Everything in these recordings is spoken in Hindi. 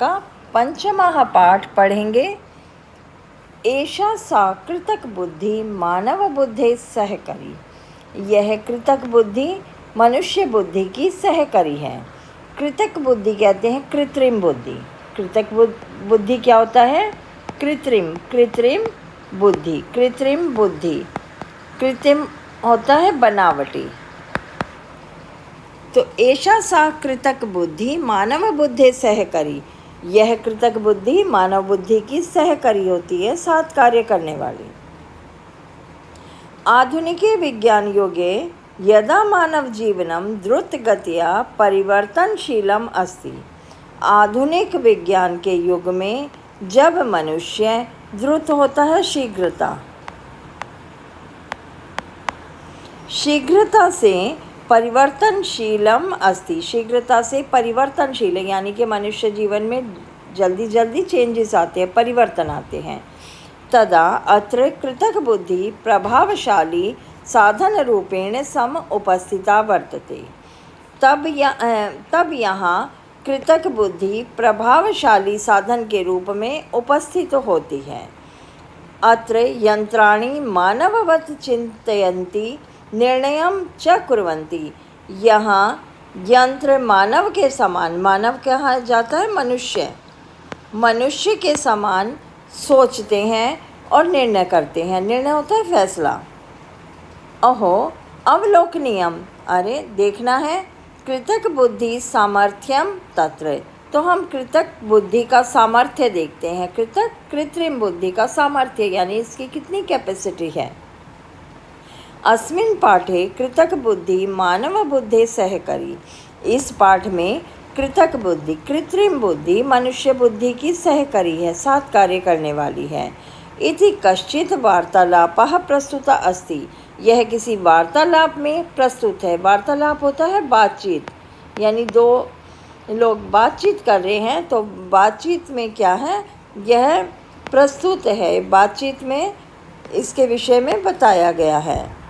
का 5वां पाठ पढ़ेंगे। एषा सा कृतक बुद्धि मानव बुद्धि सहकरी। यह कृतक बुद्धि मनुष्य बुद्धि की सहकरी है। कृतक बुद्धि कहते हैं कृत्रिम बुद्धि। कृतक बुद्धि क्या होता है? कृत्रिम बुद्धि। कृत्रिम होता है बनावटी। तो एषा सा कृतक बुद्धि मानव बुद्धि सहकरी। यह कृतक बुद्धि मानव बुद्धि की सहकरी होती है, साथ कार्य करने वाली। आधुनिके विज्ञान युगे यदा मानव जीवनम द्रुत गतिया परिवर्तनशीलम अस्ति। आधुनिक विज्ञान के युग में जब मनुष्य द्रुत होता है, शीघ्रता से परिवर्तनशीलम अस्ति। शीघ्रता से परिवर्तनशील यानी कि मनुष्य जीवन में जल्दी चेंजेस आते हैं, परिवर्तन आते हैं। तदा अत्र कृतक बुद्धि प्रभावशाली साधन रूपेण सम उपस्थिता वर्तते। तब यहाँ कृतक बुद्धि प्रभावशाली साधन के रूप में उपस्थित होती है। अत्र यंत्राणि मानववत चिंतयन्ति निर्णयं च कुर्वन्ति। यहाँ यंत्र मानव के समान, मानव कहा जाता है मनुष्य के समान सोचते हैं और निर्णय करते हैं। निर्णय होता है फैसला। अहो अवलोकनीयम, अरे देखना है। कृतक बुद्धि सामर्थ्यम तत्र, तो हम कृतक बुद्धि का सामर्थ्य देखते हैं। कृत्रिम बुद्धि का सामर्थ्य यानी इसकी कितनी कैपेसिटी है। अस्मिन् पाठे कृतक बुद्धि मानव बुद्धि सहकरी। इस पाठ में कृतक बुद्धि, कृत्रिम बुद्धि मनुष्य बुद्धि की सहकरी है, साथ कार्य करने वाली है। इति कश्चित् वार्तालापः प्रस्तुतः अस्ति। यह किसी वार्तालाप में प्रस्तुत है। वार्तालाप होता है बातचीत, यानी दो लोग बातचीत कर रहे हैं, तो बातचीत में क्या है, यह प्रस्तुत है। बातचीत में इसके विषय में बताया गया है।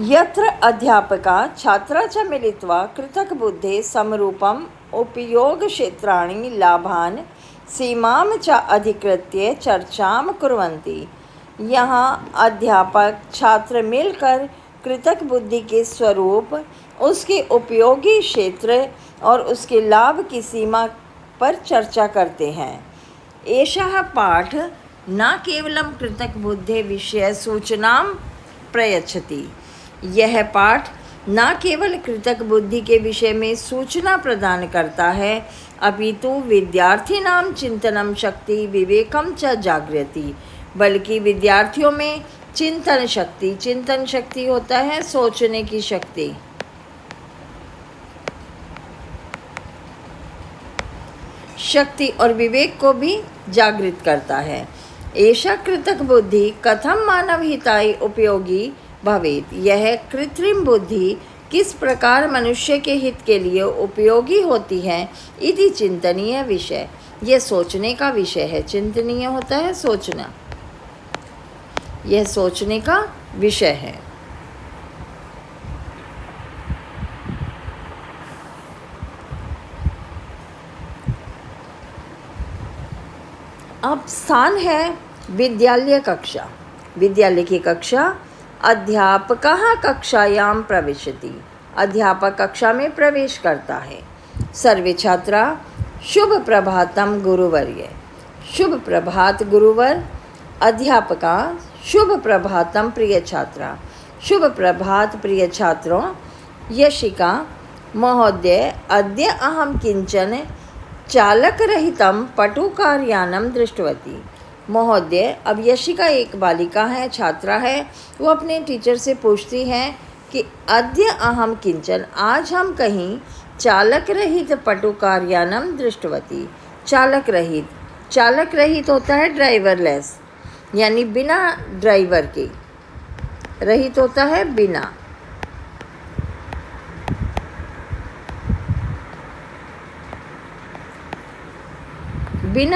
यत्र अध्यापका छात्रा च मिलित्वा कृतक बुद्धे समरूपम उपयोग क्षेत्राणि लाभान सीमां च अधिकृत्य चर्चां कुर्वन्ति। यहाँ अध्यापक छात्र मिलकर कृतक बुद्धि के स्वरूप, उसके उपयोगी क्षेत्र और उसके लाभ की सीमा पर चर्चा करते हैं। एषः पाठ न केवलं कृतक बुद्धे विषय सूचनां प्रयच्छति। यह पाठ न केवल कृतक बुद्धि के विषय में सूचना प्रदान करता है, अपितु विद्यार्थिनां चिंतनम शक्ति विवेकम च जागृति, बल्कि विद्यार्थियों में चिंतन शक्ति होता है सोचने की शक्ति, और विवेक को भी जागृत करता है। एषा कृतक बुद्धि कथम मानव हिताय उपयोगी भवेत्। यह कृत्रिम बुद्धि किस प्रकार मनुष्य के हित के लिए उपयोगी होती है। इति चिंतनीय विषय, यह सोचने का विषय है। चिंतनीय होता है सोचना, यह सोचने का विषय है। अब स्थान है विद्यालय कक्षा। विद्यालय की कक्षा। अध्यापकः कक्षायां प्रविशति। अध्यापक कक्षा में प्रवेश करता है। सर्वे छात्रा शुभ प्रभातम गुरुवर्य। शुभ प्रभात गुरुवर। अध्यापका शुभ प्रभातम प्रिय छात्रा। शुभ प्रभात प्रिय छात्रों। यशिका महोदय अद्य अहं किंचन चालकरहितं पटुकारयानं दृष्टवती। महोदय, अब यशिका एक बालिका है, छात्रा है। वो अपने टीचर से पूछती है कि अद्य अहम किंचन, आज हम कहीं चालक रहित पटुकारयानम दृष्टवती। चालक रहित होता है ड्राइवरलेस, यानी बिना ड्राइवर के। रहित होता है बिना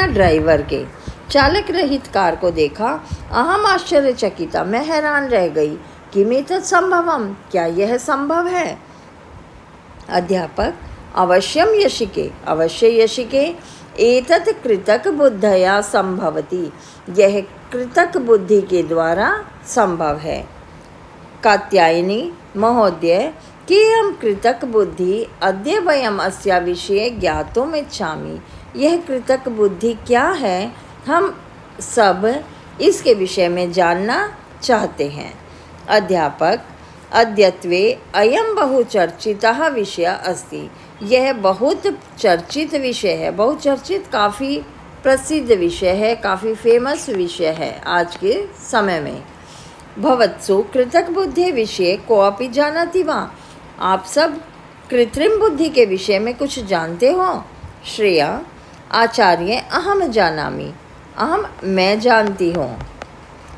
ड्राइवर के। चालक रहित कार को देखा। अहम आश्चर्यचकिता, मैं हैरान रह गई। किमेतत् संभवम, क्या यह संभव है? अध्यापक अवश्यम यशिके, अवश्य यशिके, एतत् कृतक बुद्धया संभवति, यह कृतक बुद्धि के द्वारा संभव है। कात्यायनी महोदय, कियं कृतक बुद्धि अद्य वयम् अस्या विषये ज्ञातुम् इच्छामि, यह कृतक बुद्धि क्या है, हम सब इसके विषय में जानना चाहते हैं। अध्यापक अद्यत्वे अयं बहुचर्चितः विषय अस्ति, यह बहुत चर्चित विषय है, बहुचर्चित काफ़ी प्रसिद्ध विषय है, काफ़ी फेमस विषय है आज के समय में। भवत्सु कृतक बुद्धि विषय कोऽपि जानाति वा, आप सब कृत्रिम बुद्धि के विषय में कुछ जानते हो? श्रेया आचार्य अहम जानामि, मैं जानती हूँ।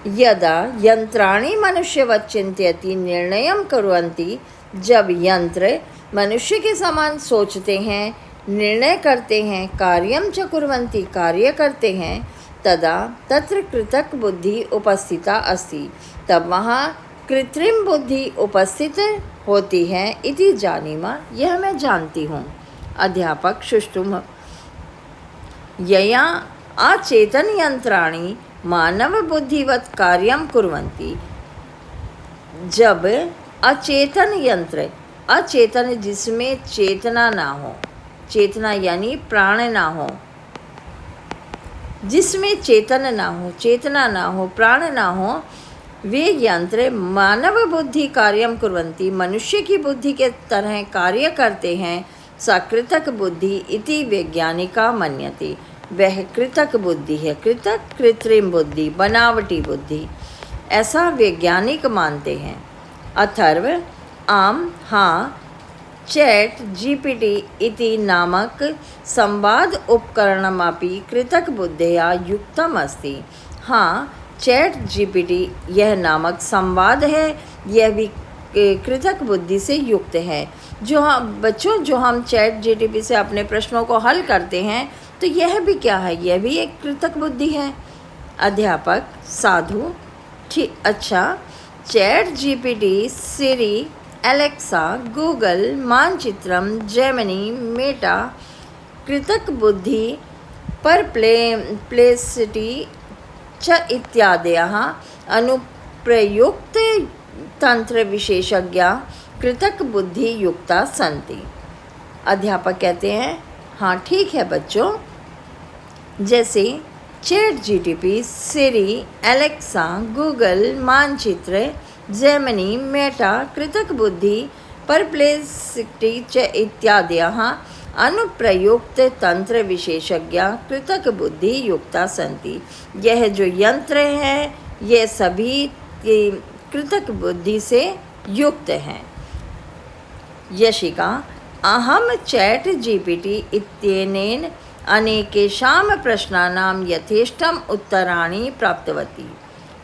यदा यंत्राणि मनुष्यवत् चिन्तयति निर्णयं कुर्वन्ति, जब यंत्र मनुष्य के समान सोचते हैं, निर्णय करते हैं, कार्यं च कुर्वन्ति, कार्य करते हैं, तदा तत्र कृतक बुद्धि उपस्थिता अस्ति, तब वहाँ कृत्रिम बुद्धि उपस्थित होती है। इति जानीमा, यह मैं जानती हूँ। अध्यापक सुष्ठुम यया अचेतन यंत्राणि मानव बुद्धिवत् कार्यं कुर्वन्ति, जब अचेतन यंत्र, अचेतन जिसमें चेतना ना हो, चेतना यानी प्राण ना हो, जिसमें चेतन ना हो, चेतना ना हो, प्राण ना हो, वे यंत्र मानव बुद्धि कार्यम कुर्वन्ति, मनुष्य की बुद्धि के तरह कार्य करते हैं। सा कृतक बुद्धि इति वैज्ञानिका मन्यते, वह कृतक बुद्धि है। कृतक कृत्रिम बुद्धि, बनावटी बुद्धि, ऐसा वैज्ञानिक मानते हैं। अथर्व आम हाँ, चैट जीपीटी इति नामक संवाद उपकरणमपि कृतक बुद्धया युक्तम अस्ति। हाँ, चैट जीपीटी यह नामक संवाद है, यह भी कृतक बुद्धि से युक्त है। जो हम चैट जीपीटी से अपने प्रश्नों को हल करते हैं, तो यह भी क्या है, यह भी एक कृतक बुद्धि है। अध्यापक साधु ठीक, अच्छा, चैट जीपीटी, सिरी, एलेक्सा, गूगल, मानचित्रम, जेमिनी, मेटा कृतक बुद्धि परप्लेक्सिटी च इत्यादयः अनुप्रयुक्त तंत्र विशेषज्ञा कृतक बुद्धि युक्ता सन्ति। अध्यापक कहते हैं हाँ ठीक है बच्चों, जैसे चैट जीटीपी, सिरी, एलेक्सा, गूगल, मानचित्र, जेमिनी, मेटा कृतक बुद्धि परप्लेक्सिटी च इत्यादयः अनुप्रयुक्त तंत्र विशेषज्ञा कृतक बुद्धि युक्ता सन्ति। यह जो यंत्र है, ये सभी कृतक बुद्धि से युक्त हैं। यशिका अहम चैट जीपीटी इत्यनेन अनेकेषां प्रश्नानां यथेष्टम उत्तराणि प्राप्तवती।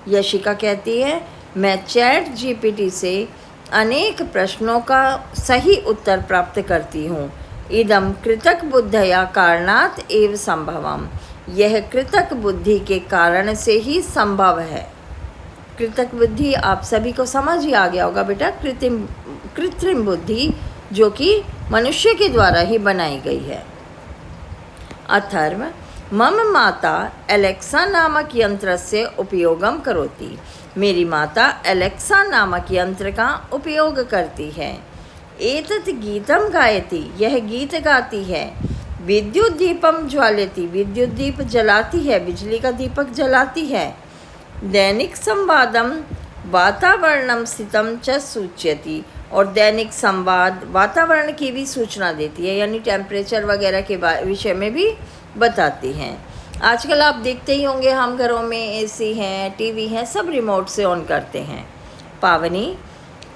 यशिका कहती है, मैं चैट जीपीटी से अनेक प्रश्नों का सही उत्तर प्राप्त करती हूँ। इदम कृतक बुद्धया कारणात् एव संभवम, यह कृतक बुद्धि के कारण से ही संभव है। कृतक बुद्धि आप सभी को समझ ही आ गया होगा बेटा, कृत्रिम बुद्धि जो कि मनुष्य के द्वारा ही बनाई गई है। अथर्व मम माता एलेक्सा नामक यंत्र से उपयोगम करोति, मेरी माता एलेक्सा नामक यंत्र का उपयोग करती है। एतत् गीतम गायति, यह गीत गाती है। विद्युत दीपम ज्वालयति, विद्युत दीप जलाती है, बिजली का दीपक जलाती है। दैनिक संवादम वातावरणम स्थितम च सूचयति, और दैनिक संवाद वातावरण की भी सूचना देती है, यानी टेम्परेचर वगैरह के विषय में भी बताती हैं। आजकल आप देखते ही होंगे, हम घरों में एसी हैं, टीवी हैं, सब रिमोट से ऑन करते हैं। पावनी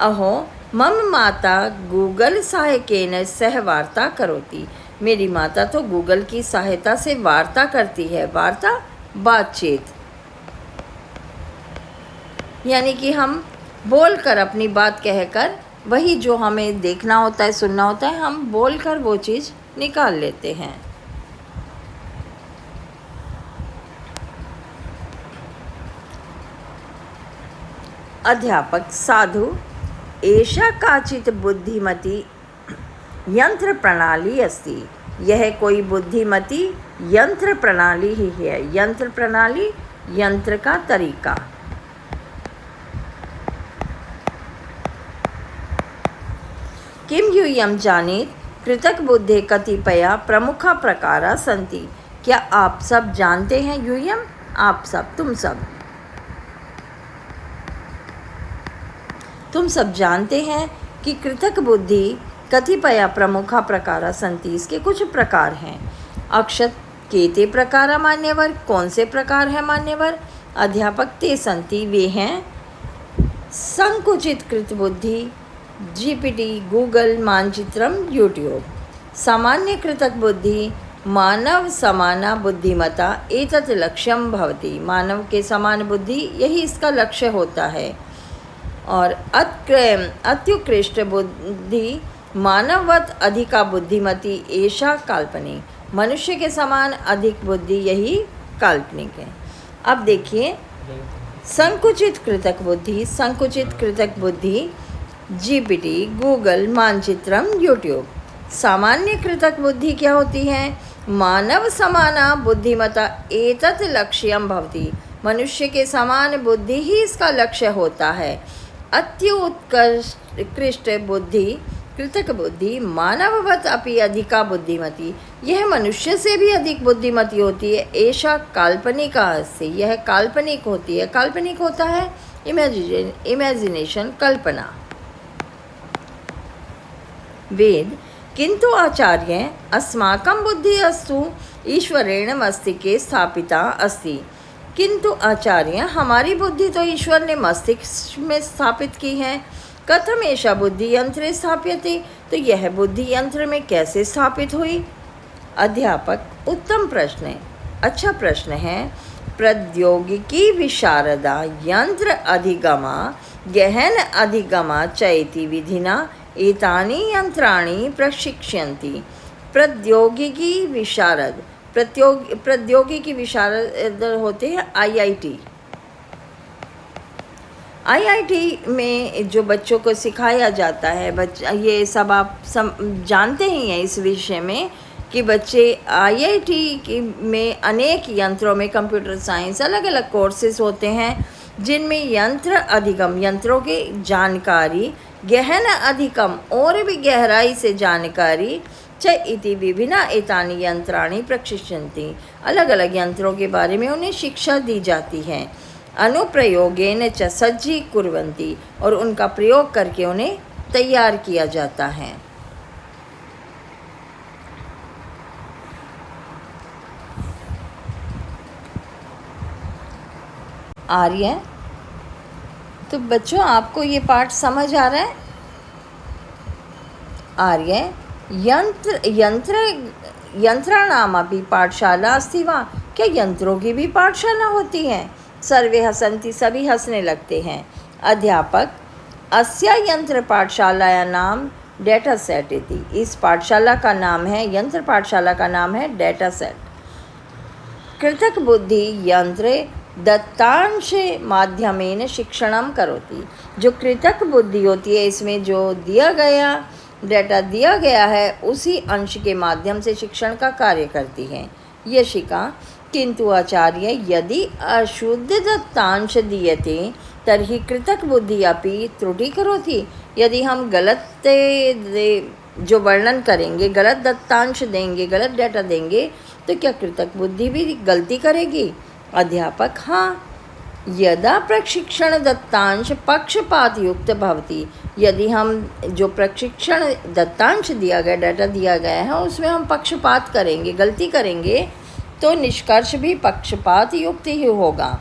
अहो मम माता गूगल सहायकेन सह वार्ता करोति, मेरी माता तो गूगल की सहायता से वार्ता करती है। वार्ता बातचीत, यानी कि हम बोलकर अपनी बात कहकर, वही जो हमें देखना होता है, सुनना होता है, हम बोलकर वो चीज़ निकाल लेते हैं। अध्यापक साधु एषा काचित् बुद्धिमती यंत्र प्रणाली अस्ति। यह कोई बुद्धिमती यंत्र प्रणाली ही है। यंत्र प्रणाली, यंत्र का तरीका। किं यूयं जानीत कृतक बुद्धे कतिपया प्रमुखा प्रकारा सन्ति। क्या आप सब जानते हैं यूयम? आप सब, तुम सब जानते हैं कि कृतक बुद्धि कतिपया प्रमुखा प्रकारा सन्ति। इसके कुछ प्रकार हैं। अक्षत केते प्रकारा मान्यवर। कौन से प्रकार है मान्यवर? अध्यापक ते सन्ति, वे हैं संकुचित कृत बुद्धि, जीपीटी, गूगल, मानचित्रम, यूट्यूब। सामान्य कृतक बुद्धि मानव समाना बुद्धिमता एतत् लक्ष्यम भवति। मानव के समान बुद्धि, यही इसका लक्ष्य होता है। और अत्युत्कृष्ट बुद्धि मानववत अधिका बुद्धिमती एषा काल्पनिक। मनुष्य के समान अधिक बुद्धि, यही काल्पनिक है। अब देखिए, संकुचित कृतक बुद्धि जीपीटी, गूगल, मानचित्रम, यूट्यूब। सामान्य कृतक बुद्धि क्या होती है? मानव समाना बुद्धिमता एतत् लक्ष्यम भवति। मनुष्य के समान बुद्धि ही इसका लक्ष्य होता है। अत्युत्कृष्ट बुद्धि कृतक बुद्धि मानववत अपि अधिका बुद्धिमती। यह मनुष्य से भी अधिक बुद्धिमती होती है। ऐसा काल्पनिक से, यह काल्पनिक होती है। काल्पनिक होता है इमेजिनेशन, कल्पना। वेद किंतु आचार्य अस्माकं बुद्धि अस्तु ईश्वरेण मस्तिष्के स्थापिता अस्ति। किंतु आचार्य, हमारी बुद्धि तो ईश्वर ने मस्तिष्क में स्थापित की है। कथम एषा बुद्धि यंत्रे स्थाप्यते। तो यह बुद्धि यंत्र में कैसे स्थापित हुई? अध्यापक उत्तम प्रश्न है, अच्छा प्रश्न है। प्रौद्योगिकी विशारदा यंत्र अधिगमा गहन अधिगमा चैति विधिना एतानि यंत्राणि प्रशिक्षयन्ति। प्रौद्योगिकी विशारद, प्रौद्योगिकी विशारद होते हैं आईआईटी में जो बच्चों को सिखाया जाता है। ये सब आप जानते ही हैं इस विषय में कि बच्चे आईआईटी में अनेक यंत्रों में, कंप्यूटर साइंस, अलग अलग कोर्सेज होते हैं जिनमें यंत्र अधिगम, यंत्रों की जानकारी, गहन अधिगम, और भी गहराई से जानकारी, च इति विभिन्न एतानि यंत्राणि प्रशिक्षन्ति। अलग अलग यंत्रों के बारे में उन्हें शिक्षा दी जाती है। अनुप्रयोगेन च सज्जीकुर्वन्ति, और उनका प्रयोग करके उन्हें तैयार किया जाता है। आर्य, तो बच्चों आपको ये पाठ समझ आ रहा है? आर्य, यंत्राणामपि पाठशाला अस्ति वा। क्या यंत्रों की भी पाठशाला होती है? सर्वे हसन्ति, सभी हंसने लगते हैं। अध्यापक, अस्या यंत्र पाठशालाया नाम डेटा सेट इति। इस पाठशाला का नाम है, यंत्र पाठशाला का नाम है डेटा सेट। कृतक बुद्धि यंत्र दत्तांश माध्यमेन शिक्षणम करोति। जो कृतक बुद्धि होती है, इसमें जो दिया गया डेटा दिया गया है उसी अंश के माध्यम से शिक्षण का कार्य करती है। यशिका, किंतु आचार्य, यदि अशुद्ध दत्तांश दीयते तर्हि कृतक बुद्धि अपि त्रुटि करोति। यदि हम गलत जो वर्णन करेंगे, गलत दत्तांश देंगे, गलत डेटा देंगे, तो क्या कृतक बुद्धि भी गलती करेगी? अध्यापक, हाँ। यदा प्रशिक्षण दत्तांश पक्षपात युक्त भवति। यदि हम जो प्रशिक्षण दत्तांश दिया गया, डाटा दिया गया है, उसमें हम पक्षपात करेंगे, गलती करेंगे, तो निष्कर्ष भी पक्षपात युक्त ही होगा,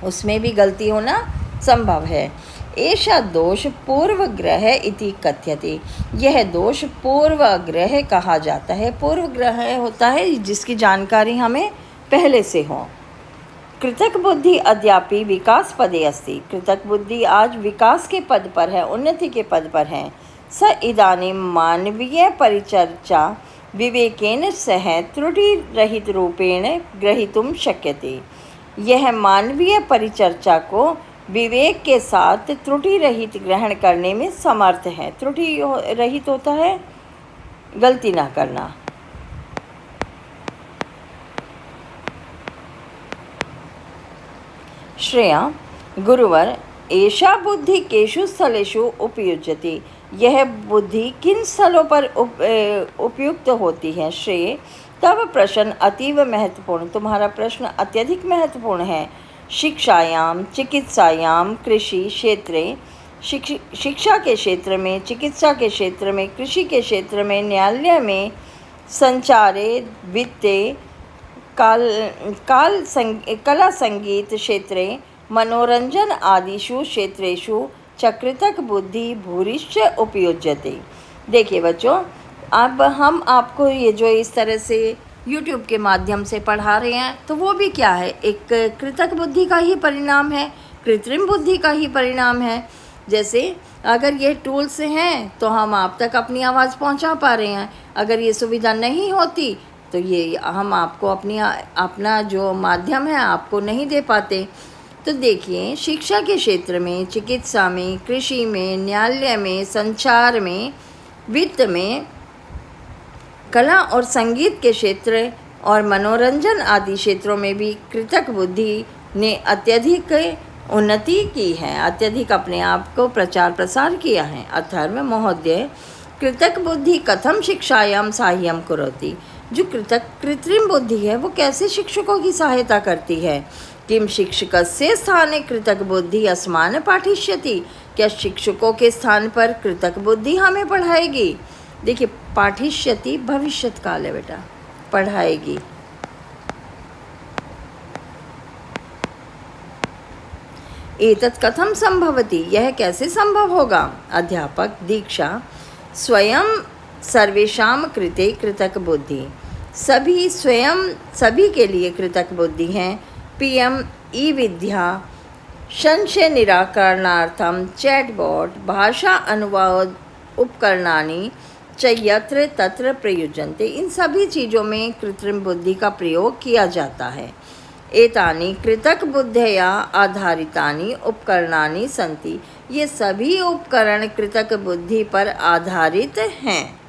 उसमें भी गलती होना संभव है। ऐसा दोष पूर्वग्रह इति कथ्यते। यह दोष पूर्वग्रह कहा जाता है। पूर्वग्रह होता है जिसकी जानकारी हमें पहले से हो। कृतक बुद्धि अद्यापि विकास पदे अस्ति। कृतक बुद्धि आज विकास के पद पर है, उन्नति के पद पर है। स इदानीं मानवीय परिचर्चा विवेकेन सह त्रुटि रहित रूपेण ग्रहीतुं शक्यते। यह मानवीय परिचर्चा को विवेक के साथ त्रुटि रहित ग्रहण करने में समर्थ है। त्रुटि रहित होता है गलती ना करना। श्रेया गुरुवर एषा बुद्धि केषु स्थलेषु उपयुज्यते। यह बुद्धि किन स्थलों पर उपयुक्त होती है। श्रेय तब प्रश्न अतीव महत्वपूर्ण, तुम्हारा प्रश्न अत्यधिक महत्वपूर्ण है। शिक्षायाम चिकित्सायाम कृषि क्षेत्रे, शिक्षा के क्षेत्र में, चिकित्सा के क्षेत्र में, कृषि के क्षेत्र में, न्यायालय में, संचारे, वित्ते, कला संगीत क्षेत्रे, मनोरंजन आदिषु क्षेत्रेषु चकृतक बुद्धि भूरिश्च उपयुज्यते। देखिए बच्चों, अब हम आपको ये जो इस तरह से YouTube के माध्यम से पढ़ा रहे हैं, तो वो भी क्या है, एक कृतक बुद्धि का ही परिणाम है, कृत्रिम बुद्धि का ही परिणाम है। जैसे अगर ये टूल्स हैं तो हम आप तक अपनी आवाज़ पहुंचा पा रहे हैं, अगर ये सुविधा नहीं होती तो ये हम आपको अपना जो माध्यम है आपको नहीं दे पाते। तो देखिए, शिक्षा के क्षेत्र में, चिकित्सा में, कृषि में, न्यायालय में, संचार में, वित्त में, कला और संगीत के क्षेत्र और मनोरंजन आदि क्षेत्रों में भी कृतक बुद्धि ने अत्यधिक उन्नति की है, अत्यधिक अपने आप को प्रचार प्रसार किया है। अथर्व महोदय कृतक बुद्धि कथम शिक्षायाम साहाय्यम करोति। जो कृत्रिम बुद्धि है वो कैसे शिक्षकों की सहायता करती है। किम शिक्षकस्य स्थाने कृतक बुद्धि अस्मान पाठिष्यति। क्या शिक्षकों के स्थान पर कृतक बुद्धि हमें पढ़ाएगी। देखिए, पाठिष्यति भविष्यत काल है बेटा, पढ़ाएगी। एतत् कथम संभवति, यह कैसे संभव होगा। अध्यापक दीक्षा स्वयं सर्वेषां कृते कृतक बुद्धि, सभी के लिए कृतक बुद्धि हैं। PM ई विद्या, संशय निराकरणार्थम चैटबॉट, भाषा अनुवाद उपकरणानि च यत्र तत्र प्रयुज्यन्ते। इन सभी चीज़ों में कृत्रिम बुद्धि का प्रयोग किया जाता है। एतानि कृतक बुद्धया आधारितानि उपकरणानि सन्ति। ये सभी उपकरण कृतक बुद्धि पर आधारित हैं।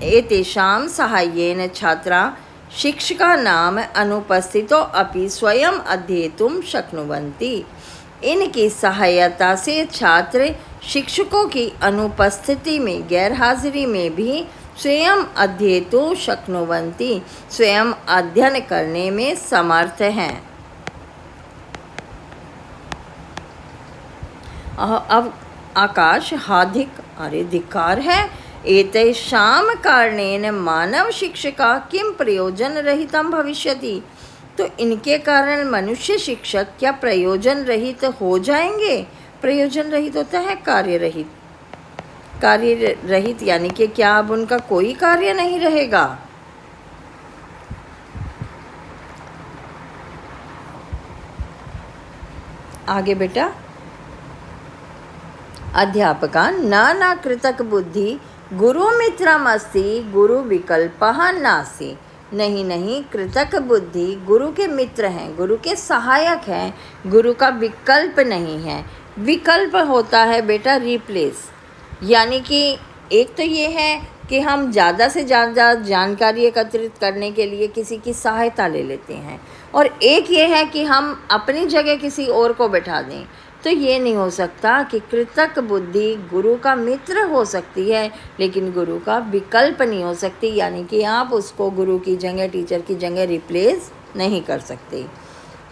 एतेषां साहाय्येन छात्रा शिक्षका नाम अनुपस्थितो अपि स्वयं अध्येतुं शक्नुवन्ति। इनकी सहायता से छात्र शिक्षकों की अनुपस्थिति में, गैर हाजिरी में भी स्वयं अध्येतुं शक्नुवन्ति, स्वयं अध्ययन करने में समर्थ हैं। अब आकाश हार्दिक अरे धिक्कार है। एतेषां कारणेन मानव शिक्षका किं प्रयोजन रहितं भविष्यति। तो इनके कारण मनुष्य शिक्षक क्या प्रयोजन रहित हो जाएंगे। प्रयोजन रहित होता है कार्य रहित, कार्य रहित यानी कि क्या अब उनका कोई कार्य नहीं रहेगा। आगे बेटा, अध्यापका न कृतक बुद्धि गुरु मित्रम अस्ति गुरु विकल्पः नास्ति। नहीं, कृतक बुद्धि गुरु के मित्र हैं, गुरु के सहायक हैं, गुरु का विकल्प नहीं है। विकल्प होता है बेटा रिप्लेस, यानी कि एक तो ये है कि हम ज़्यादा से ज़्यादा जानकारी एकत्रित करने के लिए किसी की सहायता ले लेते हैं, और एक ये है कि हम अपनी जगह किसी और को बैठा दें। तो ये नहीं हो सकता कि कृतक बुद्धि गुरु का मित्र हो सकती है लेकिन गुरु का विकल्प नहीं हो सकती, यानी कि आप उसको गुरु की जगह, टीचर की जगह रिप्लेस नहीं कर सकते।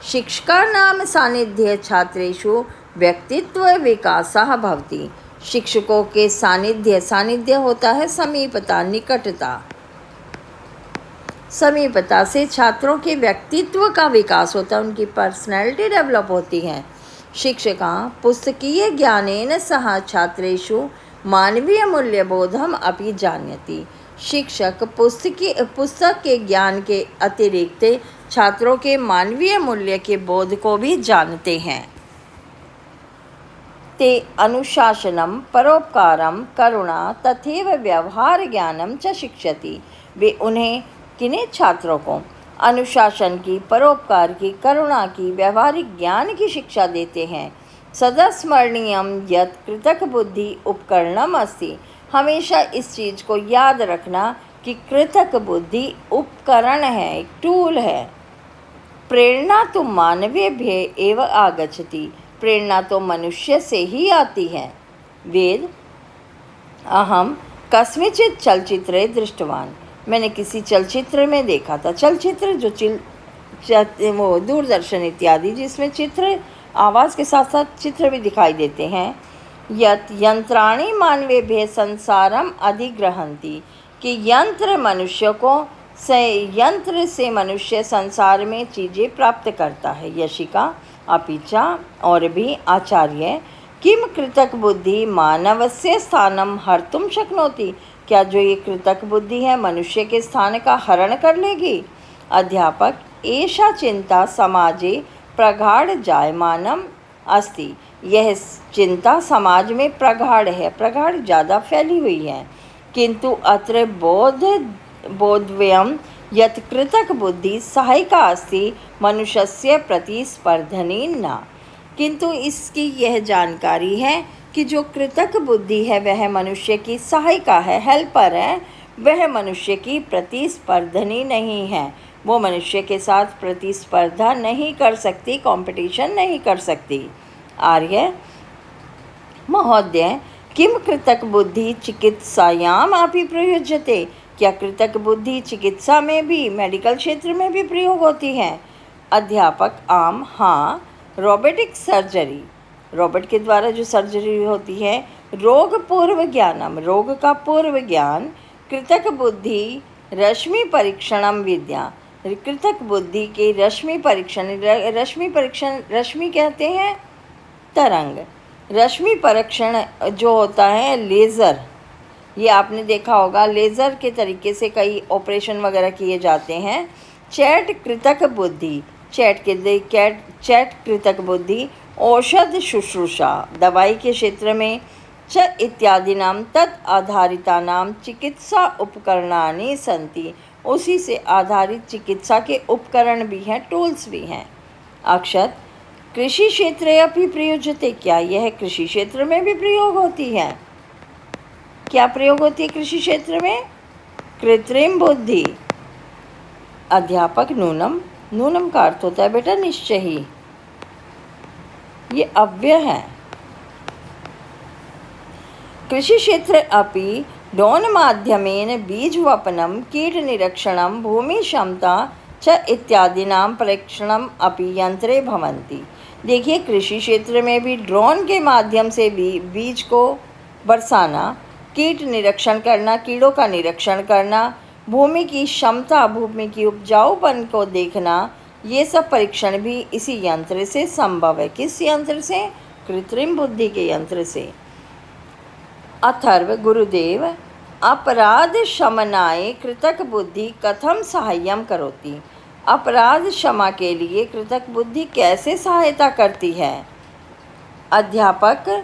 शिक्षका नाम सानिध्य छात्रेषु व्यक्तित्व विकासः भवति। शिक्षकों के सानिध्य होता है समीपता, निकटता। समीपता से छात्रों के व्यक्तित्व का विकास होता है, उनकी पर्सनैलिटी डेवलप होती है। शिक्षका पुस्तकीय ज्ञानेन सह छात्रेषु मानवीय मूल्यबोधम अपि जानयति। शिक्षक पुस्तक के ज्ञान के अतिरिक्त छात्रों के मानवीय मूल्य के बोध को भी जानते हैं। ते अनुशासनम परोपकारम करुणा तथैव व्यवहार ज्ञानम च शिक्षति। वे उन्हें, किन्हें, छात्रों को अनुशासन की, परोपकार की, करुणा की, व्यवहारिक ज्ञान की शिक्षा देते हैं। सदा स्मरणीयम यत् कृतक बुद्धि उपकरणम अस्ति। हमेशा इस चीज़ को याद रखना कि कृतक बुद्धि उपकरण है, एक टूल है। प्रेरणा तो मानवेभ्य एव आगच्छति। प्रेरणा तो मनुष्य से ही आती है। वेद अहम कस्मिचित् चलचित्रे दृष्टवान। मैंने किसी चलचित्र में देखा था। चलचित्र जो वो दूरदर्शन इत्यादि, जिसमें चित्र, आवाज़ के साथ साथ चित्र भी दिखाई देते हैं। यत् यंत्राणि मानवेभ्य संसारम अधिग्रहन्ति, कि यंत्र से मनुष्य संसार में चीज़ें प्राप्त करता है। यशिका अपिचा और भी आचार्य किम कृतक बुद्धि मानवस्य स्थानम हर्तुम शक्नोति। क्या जो ये कृतक बुद्धि है मनुष्य के स्थान का हरण कर लेगी। अध्यापक एषा चिंता समाजे प्रगाढ़ जायमानम अस्ति। यह चिंता समाज में प्रगाढ़ है, प्रगाढ़ ज़्यादा फैली हुई है। किंतु अत्र बोधव्यम यत् कृतक बुद्धि सहायिका अस्ति मनुष्यस्य प्रतिस्पर्धनी न। किंतु इसकी यह जानकारी है कि जो कृतक बुद्धि है वह मनुष्य की सहायिका है, हेल्पर है, वह मनुष्य की प्रतिस्पर्धनी नहीं है। वो मनुष्य के साथ प्रतिस्पर्धा नहीं कर सकती, कंपटीशन नहीं कर सकती। आर्य महोदय किम कृतक बुद्धि चिकित्सायाम अपि प्रयुज्यते। क्या कृतक बुद्धि चिकित्सा में भी, मेडिकल क्षेत्र में भी प्रयोग होती है। अध्यापक आम हाँ, रोबोटिक सर्जरी, रोबोट के द्वारा जो सर्जरी होती है। रोग पूर्व ज्ञानम, रोग का पूर्व ज्ञान। कृतक बुद्धि रश्मि परीक्षणम विद्या। कृतक बुद्धि के रश्मि परीक्षण, रश्मि कहते हैं तरंग। रश्मि परीक्षण जो होता है लेज़र, ये आपने देखा होगा, लेज़र के तरीके से कई ऑपरेशन वगैरह किए जाते हैं। चैट कृतक बुद्धि, चैट कृतक बुद्धि। औषध शुश्रूषा, दवाई के क्षेत्र में। च इत्यादि नाम तत् आधारिता नाम चिकित्सा उपकरणानि सन्ति। उसी से आधारित चिकित्सा के उपकरण भी हैं, टूल्स भी हैं। अक्षत कृषि क्षेत्रे अपि प्रयुज्यते। क्या यह कृषि क्षेत्र में भी प्रयोग होती है। क्या प्रयोग होती है कृषि क्षेत्र में। कृत्रिम बुद्धि। अध्यापक नूनम, नूनम का अर्थ होता है बेटा निश्चय ही, ये अव्यय है। कृषि क्षेत्र अपि ड्रोन माध्यमेन बीजवपनम, कीट निरीक्षणम, भूमि क्षमता च इत्यादिनां परीक्षणम अपि यंत्रे भवन्ति। देखिए कृषि क्षेत्र में भी ड्रोन के माध्यम से भी बीज को बरसाना, कीट निरीक्षण करना, कीड़ों का निरीक्षण करना, भूमि की क्षमता, भूमि की उपजाऊपन को देखना, ये सब परीक्षण भी इसी यंत्र से संभव है। किस यंत्र से। कृत्रिम बुद्धि के यंत्र से। अथर्व गुरुदेव अपराध शमनाय कृतक बुद्धि कथम सहाय्यम करोति। अपराध क्षमा के लिए कृतक बुद्धि कैसे सहायता करती है। अध्यापक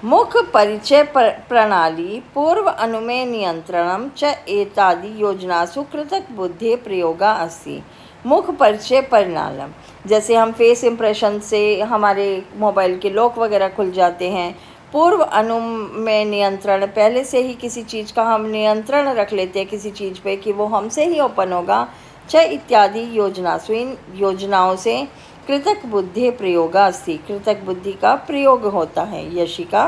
मुख परिचय प्रणाली, पूर्व अनुमेय नियंत्रणम च एतादि योजनासु कृतक बुद्धि प्रयोगा अस्ति। मुख परिचय प्रणाली, जैसे हम फेस इम्प्रेशन से हमारे मोबाइल के लॉक वगैरह खुल जाते हैं। पूर्व अनुमेय नियंत्रण, पहले से ही किसी चीज़ का हम नियंत्रण रख लेते हैं किसी चीज़ पे कि वो हमसे ही ओपन होगा। च इत्यादि योजनासु, इन योजनाओं से कृतक बुद्धि प्रयोगा अस्ति, कृतक बुद्धि का प्रयोग होता है। यशिका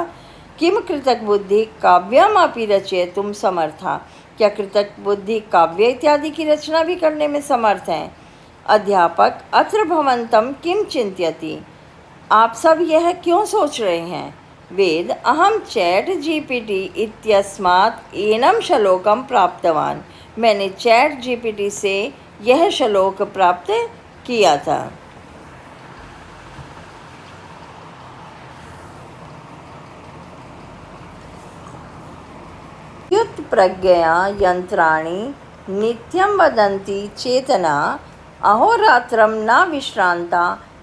किम कृतक बुद्धि काव्यम अपि रचयितुं समर्था। क्या कृतक बुद्धि काव्य इत्यादि की रचना भी करने में समर्थ हैं। अध्यापक अत्र भवन्तं किम चिंत्यति। आप सब यह क्यों सोच रहे हैं। वेद अहम चैट जीपीटी इत्यस्मात् एनं श्लोकम प्राप्तवान। मैंने चैट जीपीटी से यह श्लोक प्राप्त किया था। युक्त प्रज्ञया यंत्राणि नित्यं वदन्ति चेतना अहोरात्रं न विश्रांता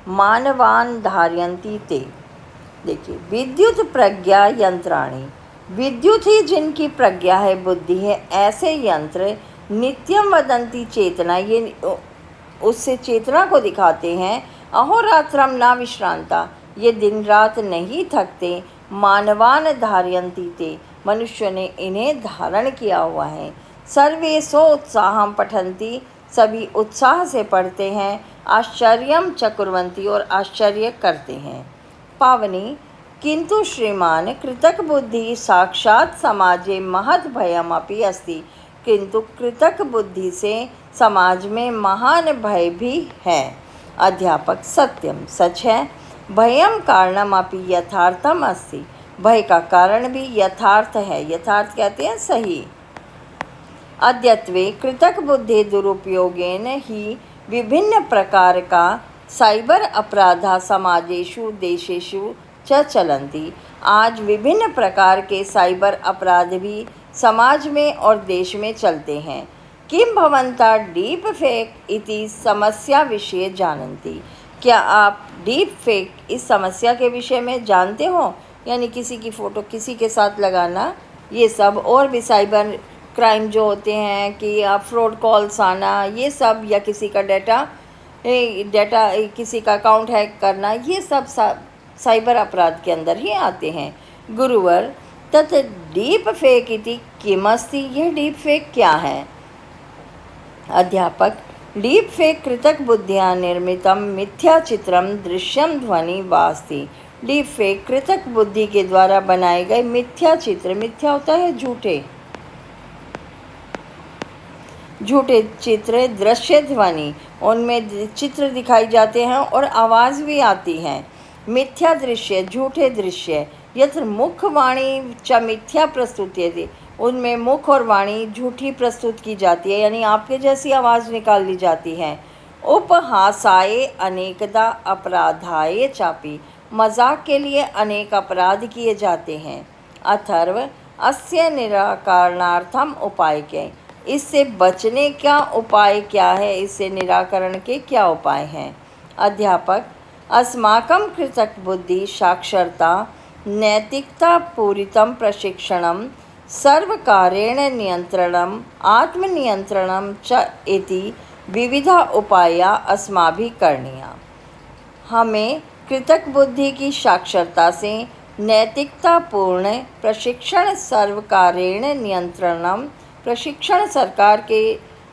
मानवान् धारयन्ति ते। देखिए विद्युत प्रज्ञा यंत्राणि, विद्युत ही जिनकी प्रज्ञा है, बुद्धि है, ऐसे यंत्र नित्यम वदंती चेतना, ये उससे चेतना को दिखाते हैं। अहोरात्रम ना विश्रांता, ये दिन रात नहीं थकते। मानवान धारयन्ति ते, मनुष्य ने इन्हें धारण किया हुआ है। सर्वे सो उत्साहम पठन्ति, सभी उत्साह से पढ़ते हैं। आश्चर्यम च कुर्वन्ति, और आश्चर्य करते हैं। पावनी किंतु श्रीमान कृतक बुद्धि साक्षात समाजे महत् भयमपि अस्ति, किंतु कृतक बुद्धि से समाज में महान भय भी है। अध्यापक सत्यम, सच है। भयम कारणमपि यथार्थम अस्ति, भय का कारण भी यथार्थ है। यथार्थ कहते हैं सही। अद्यत्वे कृतक बुद्धि दुरुपयोगेन ही विभिन्न प्रकार का साइबर अपराधा समाजेषु देशेषु च चलन्ति। आज विभिन्न प्रकार के साइबर अपराध भी समाज में और देश में चलते हैं। किम भवन्ता डीप फेक इति समस्या विषय जानन्ति, क्या आप डीप फेक इस समस्या के विषय में जानते हो? यानी किसी की फ़ोटो किसी के साथ लगाना, ये सब, और भी साइबर क्राइम जो होते हैं कि आप फ्रॉड कॉल्स आना, ये सब, या किसी का डाटा किसी का अकाउंट हैक करना, ये सब साइबर अपराध के अंदर ही आते हैं। गुरुवर तत् डीप फेक इति किमस्ति, यह डीप फेक क्या है? अध्यापक डीप फेक कृतक बुद्धिया निर्मितम मिथ्या चित्रम दृश्यम ध्वनि वास्ति। डीप फेक कृतक बुद्धि के द्वारा बनाए गए मिथ्या चित्र, मिथ्या होता है झूठे चित्र, दृश्य ध्वनि, उनमें चित्र दिखाई जाते हैं और आवाज़ भी आती है। मिथ्या दृश्य, झूठे दृश्य, यत्र मुख वाणी च मिथ्या प्रस्तुति, उनमें मुख और वाणी झूठी प्रस्तुत की जाती है, यानी आपके जैसी आवाज़ निकाल ली जाती है। उपहासाय अनेकदा अपराधाय चापी, मजाक के लिए अनेक अपराध किए जाते हैं। अथर्व अस्य निराकरणार्थम उपाय के, इससे बचने का उपाय क्या है? इससे निराकरण के क्या उपाय हैं? अध्यापक अस्माकं कृतक बुद्धि साक्षरता नैतिकता पूरितं प्रशिक्षणं सर्वकारेण नियंत्रणम आत्मनियंत्रणम च इति विविधा उपाया अस्माभिः करणीया। हमें कृतक बुद्धि की साक्षरता से नैतिकतापूर्ण प्रशिक्षण सर्वकारेण नियंत्रणम, प्रशिक्षण सरकार के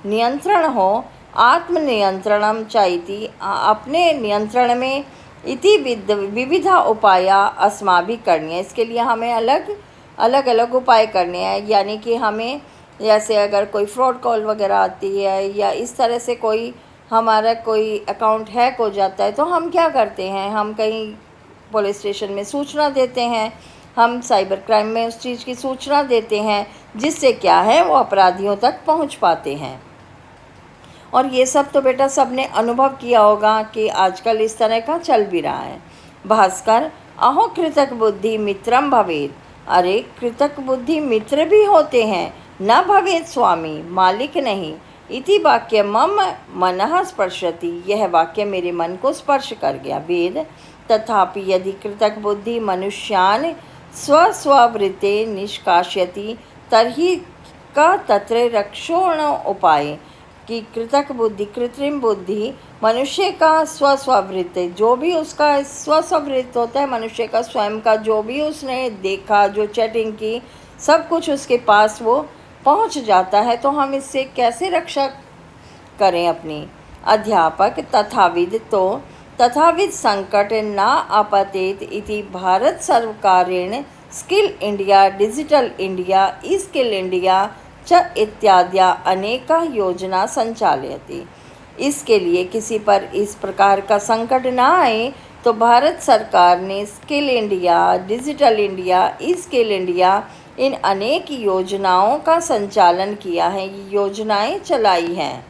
नियंत्रण हो, आत्मनियंत्रणम चाइति, अपने नियंत्रण में, इति विविधा उपाया अस्माभिः करनी। इसके लिए हमें अलग अलग उपाय करने हैं। यानी कि हमें, जैसे अगर कोई फ्रॉड कॉल वगैरह आती है या इस तरह से कोई हमारा कोई अकाउंट हैक हो जाता है, तो हम क्या करते हैं, हम कहीं पुलिस स्टेशन में सूचना देते हैं, हम साइबर क्राइम में उस चीज़ की सूचना देते हैं, जिससे क्या है वो अपराधियों तक पहुंच पाते हैं। और ये सब तो बेटा सबने अनुभव किया होगा कि आजकल इस तरह का चल भी रहा है। भास्कर अहो कृतक बुद्धि मित्रम भवेत, अरे कृतक बुद्धि मित्र भी होते हैं। न भवेत स्वामी, मालिक नहीं। इति वाक्य मम मनः स्पर्शति, यह वाक्य मेरे मन को स्पर्श कर गया। वेद तथापि यदि कृतक बुद्धि मनुष्यान स्वस्ववृत्ते निष्कासयति तर्हि का तत्र रक्षोण उपाय, कि कृतक बुद्धि, कृत्रिम बुद्धि मनुष्य का स्वस्ववृत्त, जो भी उसका स्वस्ववृत्त होता है, मनुष्य का स्वयं का जो भी उसने देखा, जो चैटिंग की, सब कुछ उसके पास वो पहुंच जाता है। तो हम इससे कैसे रक्षा करें अपनी? अध्यापक तथाविद तो तथाविद संकट न आपतेत इति भारत सर्वकारेण स्किल इंडिया, डिजिटल इंडिया, ई स्किल इंडिया च इत्याद्या अनेका योजना संचालयति। इसके लिए किसी पर इस प्रकार का संकट ना आए तो भारत सरकार ने स्किल इंडिया, डिजिटल इंडिया, ई स्किल इंडिया, इन अनेक योजनाओं का संचालन किया है, योजनाएं चलाई हैं।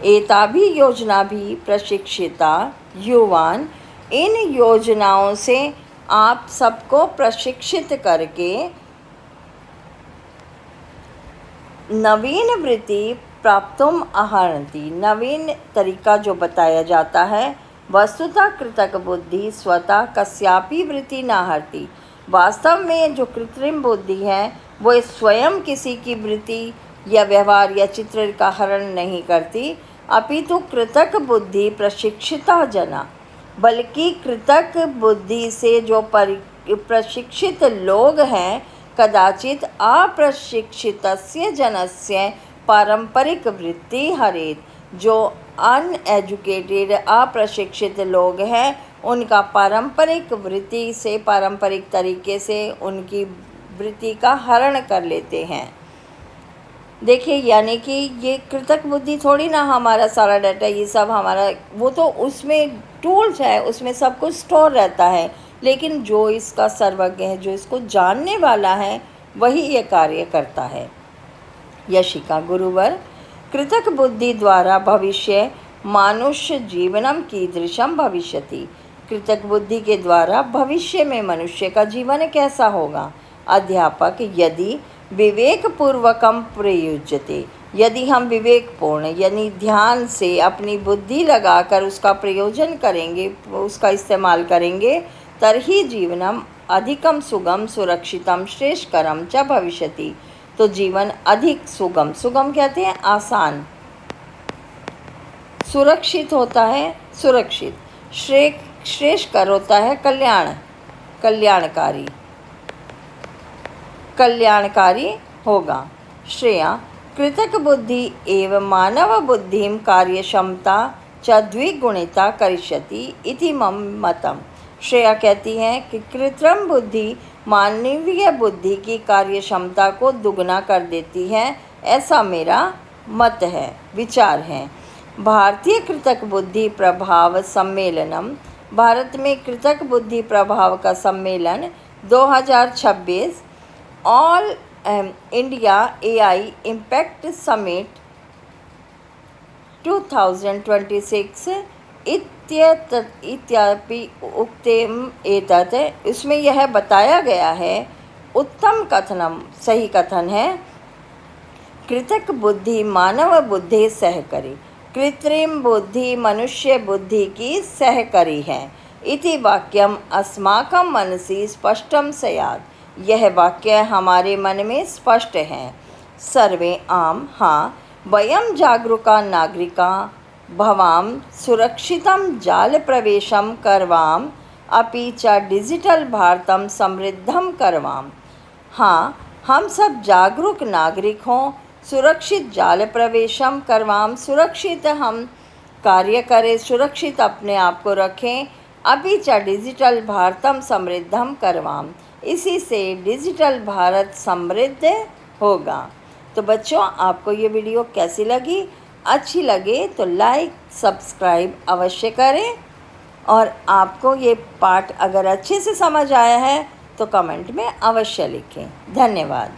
एताभि योजना भी प्रशिक्षिता युवान, इन योजनाओं से आप सबको प्रशिक्षित करके नवीन वृत्ति प्राप्तुम अर्हन्ति, नवीन तरीका जो बताया जाता है। वस्तुतः कृतक बुद्धि स्वतः कस्यापि वृत्ति न हरति, वास्तव में जो कृत्रिम बुद्धि है वो स्वयं किसी की वृत्ति या व्यवहार या चित्र का हरण नहीं करती, अपितु कृतक बुद्धि प्रशिक्षिता जना, बल्कि कृतक बुद्धि से जो प्रशिक्षित लोग हैं कदाचित अप्रशिक्षितस्य जनस्य पारंपरिक वृत्ति हरेत। जो अनएजुकेटेड अप्रशिक्षित लोग हैं उनका पारंपरिक वृत्ति से, पारंपरिक तरीके से उनकी वृत्ति का हरण कर लेते हैं। देखिए, यानी कि ये कृतक बुद्धि थोड़ी ना हमारा सारा डाटा ये सब हमारा, वो तो उसमें टूल्स है, उसमें सब कुछ स्टोर रहता है, लेकिन जो इसका सर्वज्ञ है, जो इसको जानने वाला है, वही ये कार्य करता है। यशिका गुरुवर, कृतक बुद्धि द्वारा भविष्य मानुष्य जीवनम कीदृशम भविष्यति। कृतक बुद्धि के द्वारा भविष्य में मनुष्य का जीवन कैसा होगा। अध्यापक, यदि विवेकपूर्वकम प्रयुज्यते, यदि हम विवेकपूर्ण यानी ध्यान से अपनी बुद्धि लगाकर उसका प्रयोजन करेंगे, उसका इस्तेमाल करेंगे, तर्हि जीवनम अधिकम सुगम सुरक्षितम श्रेष्ठकरम च भविष्यति। तो जीवन अधिक सुगम, सुगम कहते हैं आसान, सुरक्षित होता है, सुरक्षित, श्रेष्ठकर होता है कल्याणकारी होगा। श्रेया, कृतक बुद्धि एवं मानव बुद्धिम कार्यक्षमता च द्विगुणिता करिष्यति इति मम मतम। श्रेया कहती हैं कि कृत्रिम बुद्धि मानवीय बुद्धि की कार्य क्षमता को दुगना कर देती है, ऐसा मेरा मत है, विचार है। भारतीय कृतक बुद्धि प्रभाव सम्मेलनम, भारत में कृतक बुद्धि प्रभाव का सम्मेलन 2026 all India AI impact summit 2026 इत्यपि उक्तम एतत्, इसमें यह बताया गया है, उत्तम कथनम, सही कथन है, कृतक बुद्धि मानव बुद्धि सहकरी, कृत्रिम बुद्धि मनुष्य बुद्धि की सहकरी है। इति वाक्यम अस्माकं मनसि स्पष्टम स्यात्, यह वाक्य हमारे मन में स्पष्ट है। सर्वे आम, हाँ, वयं जागरूका नागरिका भवाम सुरक्षितं जाल प्रवेशम करवाम अपि च डिजिटल भारतम समृद्धम करवाम। हाँ, हम सब जागरूक नागरिक हों, सुरक्षित जाल प्रवेशम करवाम, सुरक्षित हम कार्य करें, सुरक्षित अपने आप को रखें, अपि च डिजिटल भारतम समृद्धम करवाम, इसी से डिजिटल भारत समृद्ध होगा। तो बच्चों, आपको ये वीडियो कैसी लगी? अच्छी लगे तो लाइक सब्सक्राइब अवश्य करें, और आपको ये पाठ अगर अच्छे से समझ आया है तो कमेंट में अवश्य लिखें। धन्यवाद।